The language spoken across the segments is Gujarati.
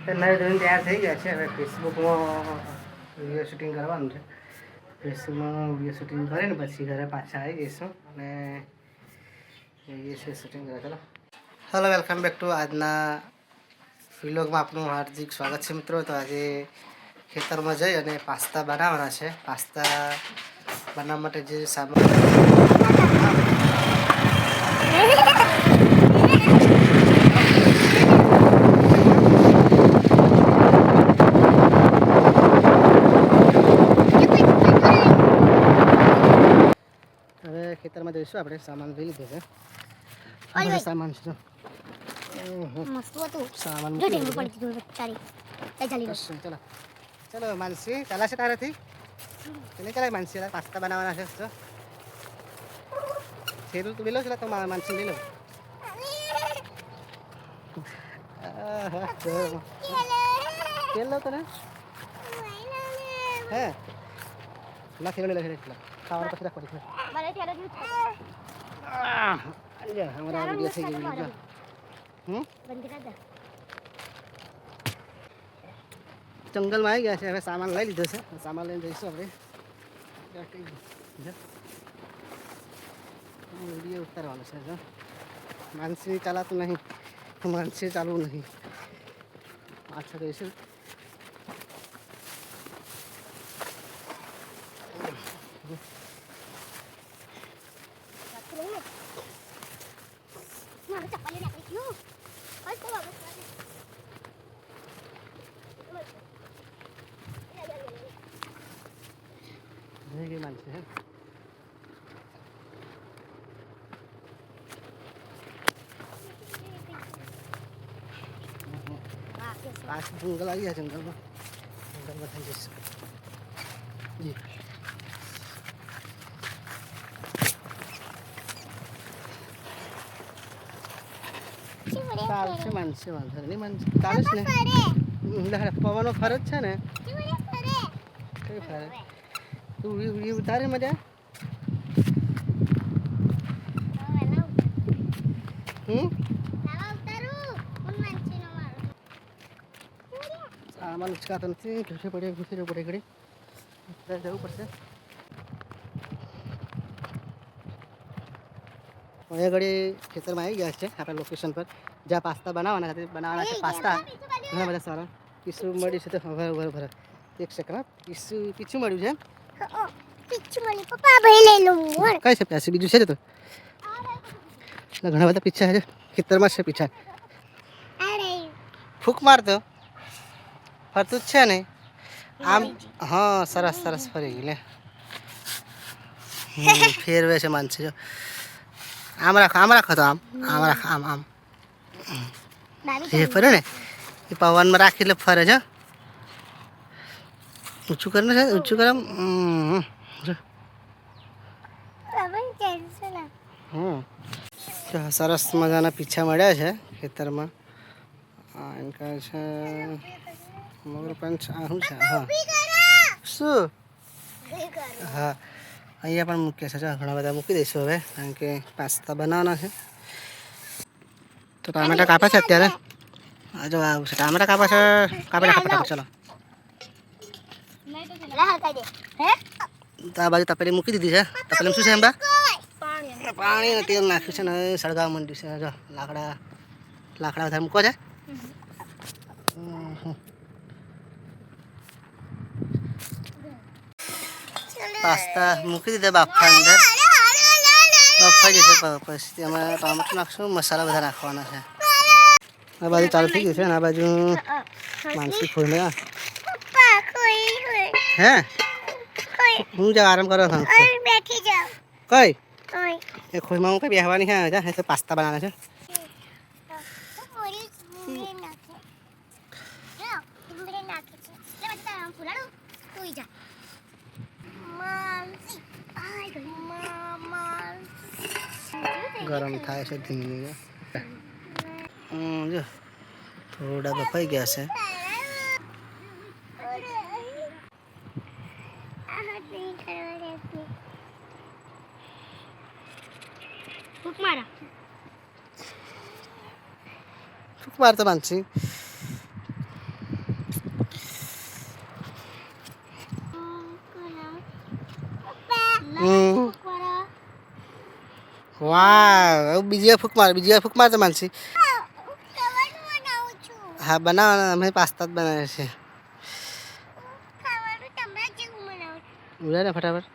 નવી ધોઈને તૈયાર થઈ ગયા છે. હવે ફેસબુકમાં વિડીયો શૂટિંગ કરવાનું છે. ફેસબુકમાં વિડીયો શૂટિંગ કરીને પછી ઘરે પાછા આવી જઈશું અને જઈએ છીએ શૂટિંગ કરવા. ચાલો હેલો, વેલકમ બેક ટુ આજના વ્લોગમાં આપનું હાર્દિક સ્વાગત છે મિત્રો. તો આજે ખેતરમાં જઈ અને પાસ્તા બનાવવાના છે. પાસ્તા બનાવવા માટે જે સામાન ખેતરમાં જઈશું. આપણે સામાન લઈ લીધો છે. સામાન છે સામાન ચલો ચલો માનસી ચાલાશે તારાથી એને ચાલે. માનસી પાસ્તા બનાવવાના છે. તો થેલું તું લઈ લો છે તો માનસી લઈ લો. તેલ લો તને હે લા થેલો લઈ લો છે એટલા ખાવાનું પછી રાખવા દે. हमारा वीडियो થઈ ગઈ છે. જંગલમાં આવી ગયા છે. હવે સામાન લઈ લીધો છે. સામાન લઈને જઈશું આપણે. વિડીયો ઉતારવાનો છે. જો માનસી ચાલાતું નહીં, માનસી ચાલવું નહીં. પાછળ જઈશું. માનસી હે पास जंगल आ गया. जंगल में થઈ જશે. જી ચાલશે માનસી, વાંધો નહીં. માનસી ચાલે ને પવનો ફરજ છે ને કઈ ફરે. તું ઉતારે મજા. સામાન ઉચકાતો નથી. ઘૂસે પડે ઘડી જવું પડશે. અહીંયા ઘડી ખેતરમાં આવી ગયા છે આપણા લોકેશન પર જ્યાં પાસ્તા બનાવવાના છે. પાસ્તા ઘણા બધા સારા પીસું મળ્યું છે. તો ભર એક સેકન્ડ પીછું મળ્યું છે. કઈ છે પ્યાસી બીજું છે તો ઘણા બધા પીછા છે ખેતરમાં છે. પીછા ફૂક મારતો ફરતું જ છે ને આમ. હા સરસ સરસ ફરી ગઈ લે. ફેરવે છે માનસી. જો આમ રાખો તો આમ રાખ. આમ એ ફરે ને એ પવનમાં રાખી એટલે ફરે છે. ઊંચું કરે છે. ઊંચું કરે. સરસ મજાના પીછા મળ્યા છે ખેતરમાં. એના છે મગરપંચ. શું છે? હા શું? હા અહીંયા પણ મૂક્યા છે. ઘણા બધા મૂકી દઈશું હવે કારણ કે પાસ્તા બનાવવાના છે. તો ટામેટા કાપે છે અત્યારે. જો આવું છે ટામેટા કાપે છે. કાપે ચલો. તો આ બાજુ તપેલી મૂકી દીધી છે. તપેલીમાં શું છે એમ? પાણી અને તેલ નાખ્યું છે ને સળગાવવા માંડ્યું છે. જો લાકડા વધારે મૂકો છે. પાસ્તા મૂકી દીધા બાફા અંદર. બફાઈ જશે પછી અમે ટામેટું નાખશું. મસાલા બધા નાખવાના છે. આ બાજુ ચાલુ થઈ ગયું છે ને આ બાજુ માનસી ખોઈને હે હું જાઉં આરામ કરવા થાઉં કઈ એ ખોઈમાં હું કઈ બેહવાની છે. પાસ્તા બનાવવાના છે. ગરમ થાય છે ધીમે. જો થોડા બફાઈ ગયા છે. Marta Mansi. વાહ બીજી ફૂક માર તો માનસી હા બનાવવાના અમે પાસ્તા જ બનાવીએ છીએ ઉડા ને ફટાફટ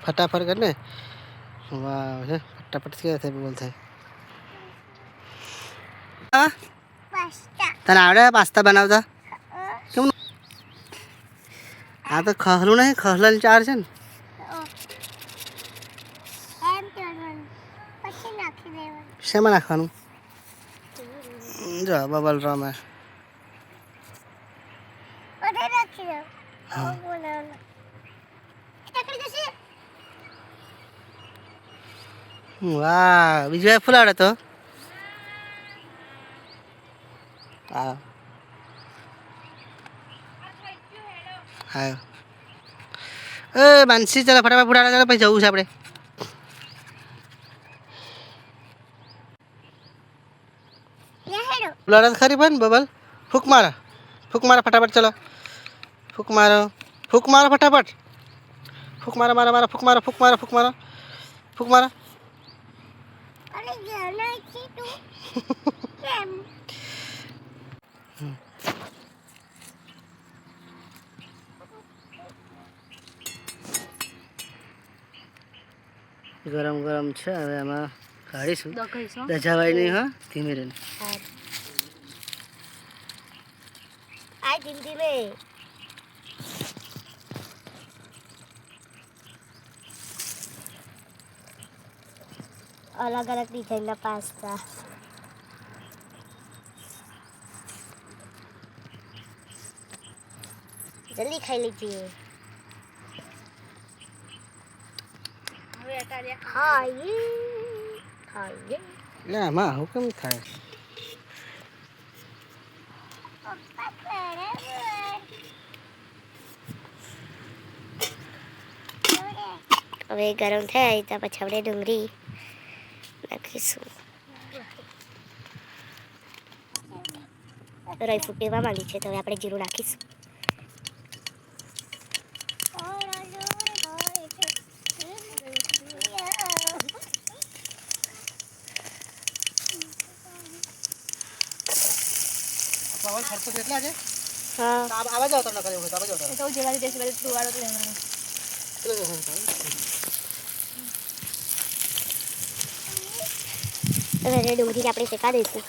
फटाफट करने वाह फटाफट से थे बोलते हाँ तने आवड़े पास्ता बनावता क्यों आ तो खहलू नहीं खहलन चार छन શેમાં નાખવાનું જો બબલ રમ વાહ બીજું ફૂલ આવડે તો હા હા એ માનસી ચાલો ફટાફટ ફૂટાડા ચાલો પછી જવું છે આપણે લડત ખરી પણ બબલ ફૂક મારો ફટાફટ ચલો ફૂક મારો ફટાફટ ફૂક મારો ફૂક મારો ગરમ ગરમ છે હવે આમાં કાઢીશું દજાવાય નહીં હા ધીમે રહીને ધીમે अलग अलग डिजाइन का पास्ता जल्दी खाई लीजिए खाइए खाइए ना माँ हुक्म खाए હવે ગરમ થાય તો પછી આપણે ડુંગળી નાખીશું રાઈ ફૂટેવા માંડી છે તો હવે આપણે જીરું નાખીશું હા આવા જાવ તમને કરે આવા જાવ તો જેવા દેશ વાળો તુવાળો તો લેવાનો હવે ડુંગળી આપણે શેકા દઈશું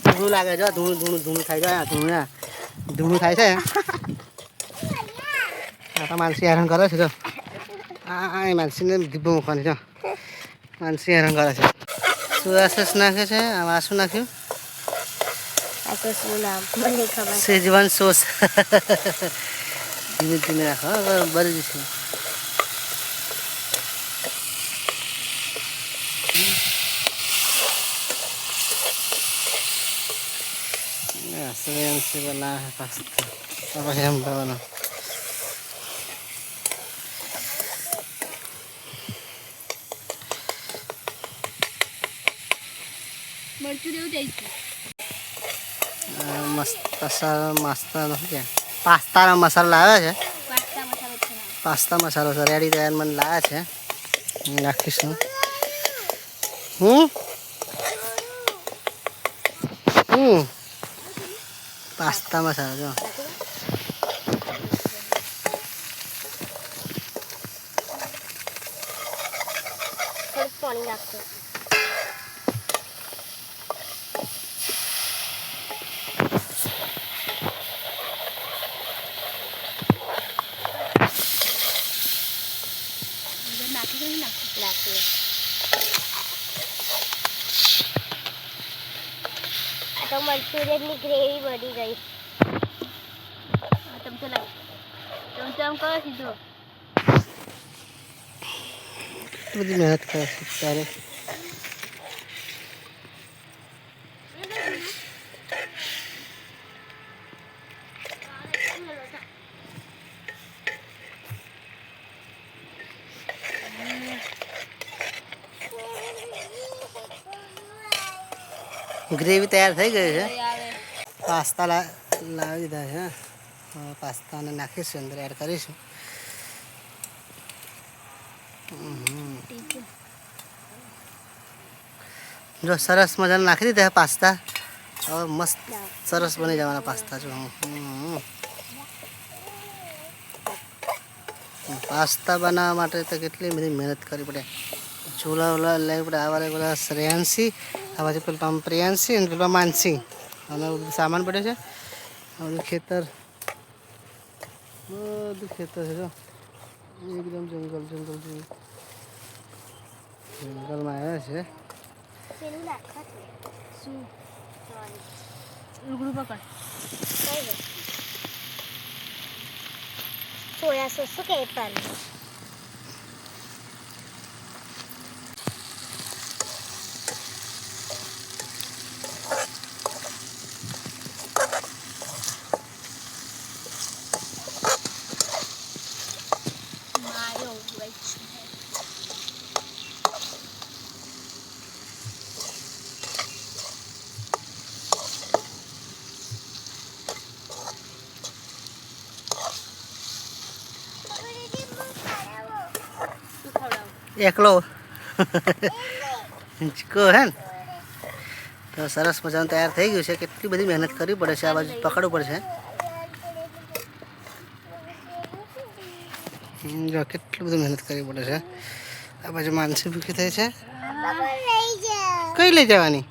ધૂણું લાગે છે ધૂણું થાય છે ધૂણું થાય છે આ માનસી હેરાન કરે છે જો આ માનસીને દીપો મૂકવાની છે માનસી હેરાન કરે છે સુવાસસ નાખે છે આ શું નાખ્યું સેજવાન સોસ ધીમે ધીમે રાખો બરી જશે से बना है पास्ता अब हम बनाना मस्त क्या पास्ता मसाला लाया है पास्ता मसालो से रेडी तैयार मन लाया है नाखीशू पास्ता मसाला जो पानी नाखते तो मंचूरियन की ग्रेवी बनी गई तुम करो सीधो बड़ी मेहनत कर सकता है ગ્રેવી તૈયાર થઈ ગઈ છે. પાસ્તા લાવી દીધા છે. પાસ્તાને નાખીશું, અંદર એડ કરીશું. જો સરસ મજાના નાખી દીધા પાસ્તા. હવે મસ્ત સરસ બની જવાના પાસ્તા. જો પાસ્તા બનાવવા માટે તો કેટલી બધી મહેનત કરવી પડે. ચૂલા વૂલા લેવી પડે. આ વાળા બધા શ્રેયાંશી, આ બાજુ પેલા પ્રિયાંશી અને પેલા માનસી. અને બધું સામાન પડે છે. બધું ખેતર છે. જો એકદમ જંગલમાં આવ્યા છે. સોયા સોસ શું કે પણ એકલો હિંચકો હે ને. તો સરસ મજાનું તૈયાર થઈ ગયું છે. કેટલી બધી મહેનત કરવી પડે છે. આ બાજુ પકડવું પડશે. જો કેટલી બધી મહેનત કરવી પડે છે. આ બાજુ માનસી ભૂખી થઈ છે. કઈ લઈ જવાની?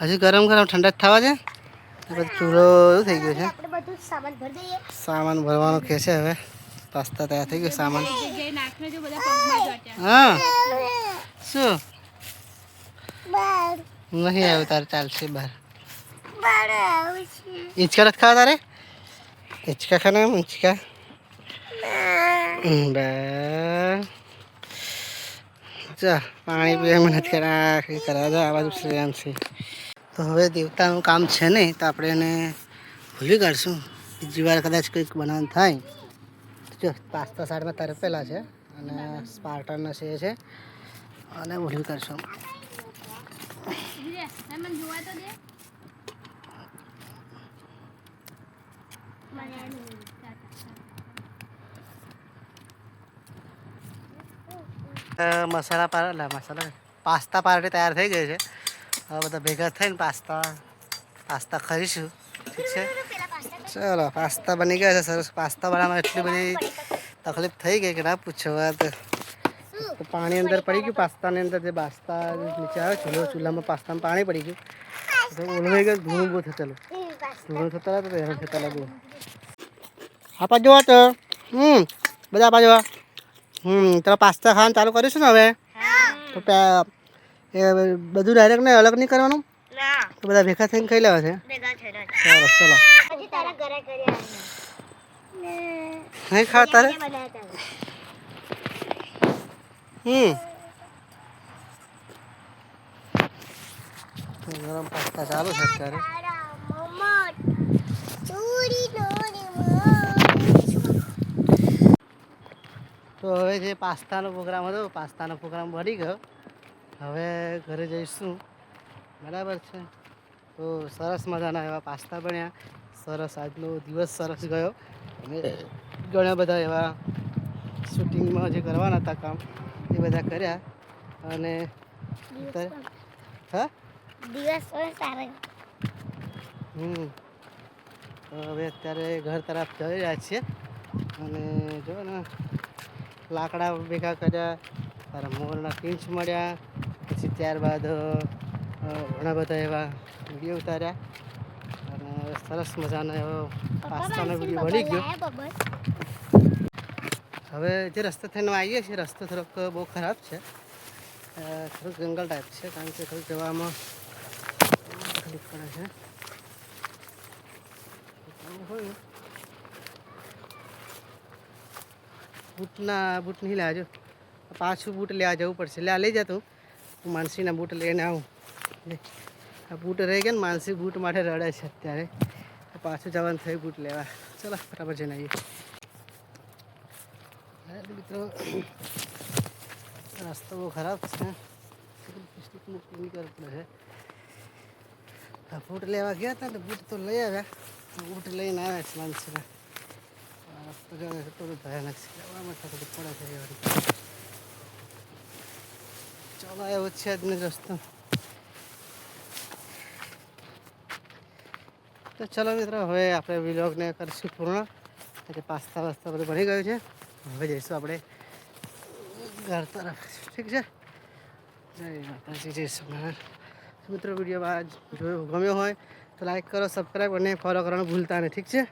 હજી ગરમ ગરમ ઠંડા થવા છે. ચૂલો એવું થઈ ગયો છે. સામાન ભરવાનું કે છે. હવે પાસ્તા તૈયાર થઈ ગયો. સામાન હા શું નહીં આવ્યું તારે? ચાલશે બહાર. હિંચકા નથી ખાવા તારે? હિંચકા ખાના હિંચકા. જા પાણી પીવા મહેનત કરા દો. આ બાજુ શ્રેયાંશી. તો હવે દેવતાનું કામ છે નહીં, તો આપણે એને ભૂલી કાઢશું. બીજી વાર કદાચ કંઈક બનાવવાનું થાય. જો પાસ્તા સાઈડમાં તરફેલા છે અને સ્પાર્ટરના છે અને ભૂલી કાઢશું. પાસ્તા પાર્ટી તૈયાર થઈ ગઈ છે. હવે બધા ભેગા થઈને પાસ્તા ખાઈશું. ઠીક છે, ચલો પાસ્તા બની ગયા છે. સરસ. પાસ્તા બનાવવામાં એટલી બધી તકલીફ થઈ ગઈ કે ના પૂછો વાત. પાણી અંદર પડી ગયું. પાસ્તાની અંદર જે પાસ્તા નીચે આવે ચૂલામાં પાસ્તામાં પાણી પડી ગયું. તો ઓલવાઈ ગયું. ધૂળ બહુ થયેલું. ધૂળ થતા તો હેરાન થતા લાગ્યું. આપા જોવા તો બધા આપા જોવા. તો પાસ્તા ખાવાનું ચાલુ કરીશું ને હવે. તો બધું ડાયરેક્ટ ને અલગ નહીં કરવાનું. તો બધા ભેગા થઈને ખાઈ લેવા છે. સરસ. ચલો નહીં ખાવ તારે? ગરમ પાસ્તા ચાલુ છે અત્યારે. તો હવે જે પાસ્તાનો પ્રોગ્રામ હતો, પાસ્તાનો પ્રોગ્રામ બની ગયો. હવે ઘરે જઈશું. બરાબર છે. તો સરસ મજાના એવા પાસ્તા બન્યા. સરસ. આજનો દિવસ સરસ ગયો. અને ઘણા બધા એવા શૂટિંગમાં જે કરવાના હતા કામ એ બધા કર્યા. અને હા દિવસ સારો. તો હવે અત્યારે ઘર તરફ જઈ રહ્યા છીએ. અને જો ને લાકડા ભેગા કર્યા. તારા મોરના પીંછ મળ્યા. પછી ત્યારબાદ ઘણા બધા એવા વિડીયો ઉતાર્યા. અને સરસ મજાનો એવો પાસ્તાનો વિડીયો બની ગયો. હવે જે રસ્તો થઈને આવીએ છીએ, રસ્તો થોડોક બહુ ખરાબ છે. થોડુંક જંગલ ટાઈપ છે. કારણ કે થોડુંક જવામાં તકલીફ પડે છે. બૂટ નહીં લેવા. પાછું બૂટ લેવા જવું પડશે. લઈ જતું હું માનસીના બૂટ લઈને આવું. આ બૂટ રહી ગયા ને. માનસી બૂટ માટે રડે છે અત્યારે. પાછું જવાનું થયું બૂટ લેવા. ચલો બરાબર જઈને આવીએ. મિત્રો રસ્તો બહુ ખરાબ છે. લિપસ્ટિક મૂકી કરતું છે. બૂટ લેવા ગયા હતા ને બૂટ તો લઈ આવ્યા. બૂટ લઈને આવ્યા છે માનસીના. તો થોડું ભયાનક છે. જવામાં થોડું પડે છે એ ચાલો આવ્યો છે આજનો રસ્તો. તો ચલો મિત્રો હવે આપણે વિલોગને કરીશું પૂર્ણ. એટલે પાસ્તા વાસ્તા બધું બની ગયું છે. હવે જઈશું આપણે ઘર તરફ. ઠીક છે. જય માતાજી, જય સ્વામિનારાયણ. મિત્રો વિડીયો ગમ્યો હોય તો લાઈક કરો, સબસ્ક્રાઈબ અને ફોલો કરવાનું ભૂલતા નહીં. ઠીક છે.